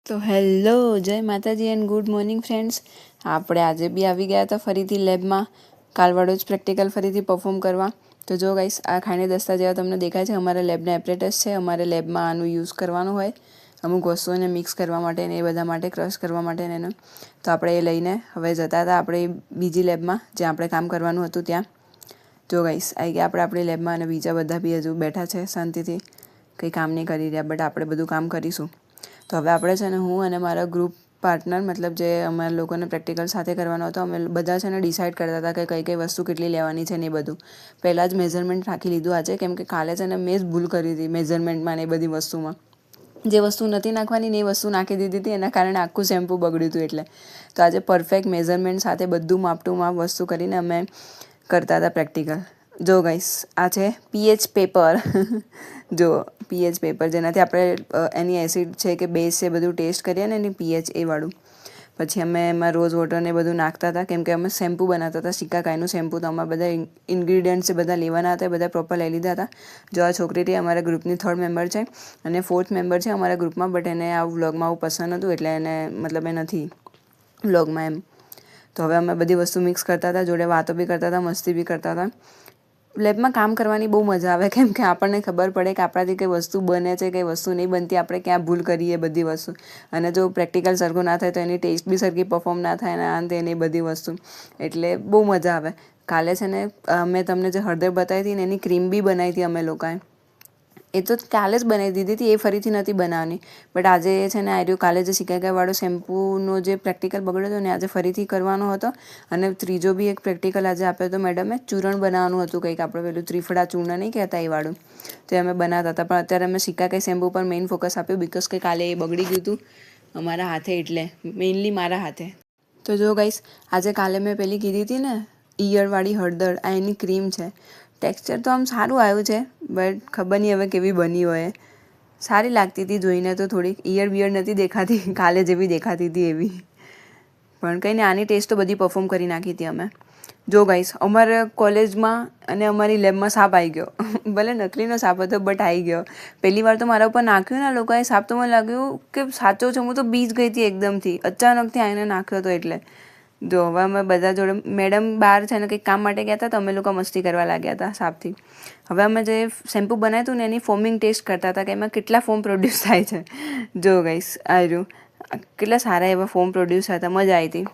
તો હેલો, જય માતાજી એન્ડ ગુડ મોર્નિંગ ફ્રેન્ડ્સ. આપણે આજે બી આવી ગયા હતા ફરીથી લેબમાં કાલવાળો જ પ્રેક્ટિકલ ફરીથી પરફોર્મ કરવા. તો જો ગાઈસ, આ ખાણી દસ્તા જેવા તમને દેખાય છે, અમારા લેબના એપરેટસ છે. અમારે લેબમાં આનું યુઝ કરવાનું હોય અમુક વસ્તુઓને મિક્સ કરવા માટે ને એ બધા માટે, ક્રશ કરવા માટે ને એને. તો આપણે એ લઈને હવે જતા હતા આપણે બીજી લેબમાં જ્યાં આપણે કામ કરવાનું હતું ત્યાં. જો ગાઈસ, આવી ગયા આપણે આપણી લેબમાં અને બીજા બધા બી હજુ બેઠા છે શાંતિથી, કંઈ કામ નહીં કરી રહ્યા, બટ આપણે બધું કામ કરીશું. તો હવે આપણે છે ને હું અને મારા ગ્રુપ પાર્ટનર, મતલબ જે અમારા લોકોને પ્રેક્ટિકલ સાથે કરવાનો હતો, અમે બધા છે ને ડિસાઇડ કરતા હતા કે કઈ કઈ વસ્તુ કેટલી લેવાની છે ને એ બધું. પહેલાં જ મેઝરમેન્ટ રાખી લીધું આજે, કેમ કે કાલે છે ને મેં જ ભૂલ કરી હતી મેઝરમેન્ટમાં ને એ બધી વસ્તુમાં. જે વસ્તુ નથી નાખવાની ને એ વસ્તુ નાખી દીધી હતી, એના કારણે આખું શેમ્પૂ બગડ્યું હતું. એટલે તો આજે પરફેક્ટ મેઝરમેન્ટ સાથે બધું માપ ટુ માપ વસ્તુ કરીને અમે કરતા હતા પ્રેક્ટિકલ. જો ગાઈસ, આ છે પીએચ પેપર. જો પીએચ પેપર, જેનાથી આપણે એની એસિડ છે કે બેઝ છે બધું ટેસ્ટ કરીએ ને એની પીએચ એ વાળું. પછી અમે એમાં રોઝ વોટર ને બધું નાખતા હતા, કેમ કે અમે શેમ્પૂ બનાવતા હતા શિકાકાઈનું શેમ્પૂ. તો અમારા બધા ઇન્ગ્રીડિયન્ટ્સ બધા લેવાના હતા, બધા પ્રોપર લઈ લીધા હતા. જો આ છોકરીથી અમારા ગ્રુપની 3rd મેમ્બર છે અને 4th મેમ્બર છે અમારા ગ્રુપમાં, બટ એને આ વ્લોગમાં આવું પસંદ હતું એટલે એને મતલબ એ નથી વ્લોગમાં એમ. તો હવે અમે બધી વસ્તુ મિક્સ કરતા હતા, જોડે વાતો બી કરતા હતા, મસ્તી બી કરતા હતા. લેબમાં કામ કરવાની બહુ મજા આવે, કેમ કે આપણને ખબર પડે કે આપણાથી કઈ વસ્તુ બને છે, કઈ વસ્તુ નહીં બનતી, આપણે ક્યાં ભૂલ કરીએ બધી વસ્તુ. અને જો પ્રેક્ટિકલ સરખું ના થાય તો એની ટેસ્ટ બી સરખી પરફોર્મ ના થાય ને આ તે એની બધી વસ્તુ. એટલે બહુ મજા આવે. કાલે છે ને મેં તમને જે હળદર બતાવી હતી ને એની ક્રીમ બી બનાવી હતી અમે લોકોએ. એ તો કાલે જ બનાવી દીધી હતી, એ ફરીથી નથી બનાવવાની. બટ આજે છે ને આ રહ્યું કાલે જે શિકાકાઈવાળો શેમ્પૂનો જે પ્રેક્ટિકલ બગડ્યો હતો ને આજે ફરીથી કરવાનો હતો. અને ત્રીજો બી એક પ્રેક્ટિકલ આજે આપ્યો હતો મેડમે, ચૂરણ બનાવવાનું હતું કંઈક, આપણે પેલું ત્રિફળા ચૂર્ણ નહીં કહેતા એ વાળું. તો અમે બનાવતા હતા, પણ અત્યારે અમે શિકાકાઈ શેમ્પૂ પર મેઇન ફોકસ આપ્યું, બિકોઝ કે કાલે એ બગડી ગયું હતું અમારા હાથે, એટલે મેઇનલી મારા હાથે. તો જો ગાઈસ, આજે કાલે મેં પેલી કીધી હતી ને ઈયળવાળી હળદર, આ એની ક્રીમ છે. ટેક્સચર તો આમ સારું આવ્યું છે, બટ ખબર નહીં હવે કેવી બની હોય. સારી લાગતી હતી જોઈને તો, થોડીક ઈયળ બિયળ નથી દેખાતી કાલે જેવી દેખાતી હતી એવી. પણ કંઈ નહીં, આની ટેસ્ટ તો બધી પરફોર્મ કરી નાખી હતી અમે. જો ગાઈસ, અમારા કોલેજમાં અને અમારી લેબમાં સાપ આવી ગયો. ભલે નકલીનો સાપ હતો બટ આવી ગયો. પહેલી વાર તો મારા ઉપર નાખ્યું ને લોકોએ સાપ, તો મને લાગ્યું કે સાચો છે. હું તો બીજ ગઈ હતી એકદમથી, અચાનકથી આવીને નાખ્યો હતો. એટલે જો હવે અમે બધા જોડે, મેડમ બહાર છે ને કંઈક કામ માટે ગયા હતા તો અમે લોકો મસ્તી કરવા લાગ્યા હતા સાપથી. હવે અમે જે શેમ્પૂ બનાવ્યું હતું ને એની ફોમિંગ ટેસ્ટ કરતા હતા કે એમાં કેટલા ફોમ પ્રોડ્યુસ થાય છે. જો ગાઈસ, આ રહ્યું કેટલા સારા એવા ફોમ પ્રોડ્યુસ થતા, મજા આવી હતી.